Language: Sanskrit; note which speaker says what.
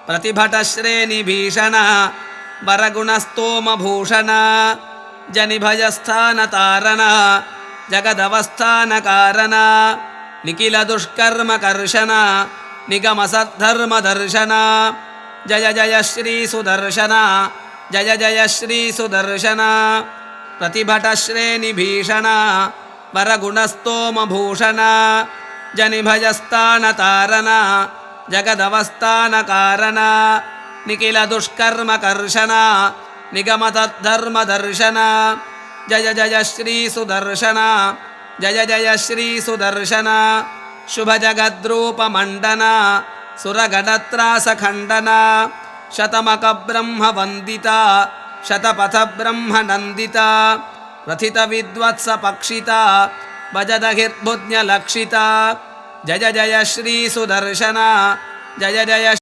Speaker 1: प्रतिभटश्रेणिभीषण वरगुणस्तोमभूषण जनिभयस्थानतारण जगदवस्थानकारण निखिलदुष्कर्मकर्षण निगमसद्धर्मदर्शन जय जय श्री सुदर्शन जय जय श्री सुदर्शन प्रतिभटश्रेणिभीषण वरगुणस्तोमभूषण जनिभयस्थानतारण जगदवस्थानकारण निखिलदुष्कर्मकर्षण निगमतद्धर्मदर्शन जय जय श्री सुदर्शन जय जय श्री सुदर्शन शुभजगद्रूपमण्डन सुरगणत्रासखण्डन शतमकब्रह्मवन्दिता शतपथब्रह्मनन्दिता प्रथितविद्वत्सपक्षिता भजदहिर्भुज्ञलक्षिता जय जय श्री सुदर्शन जय जय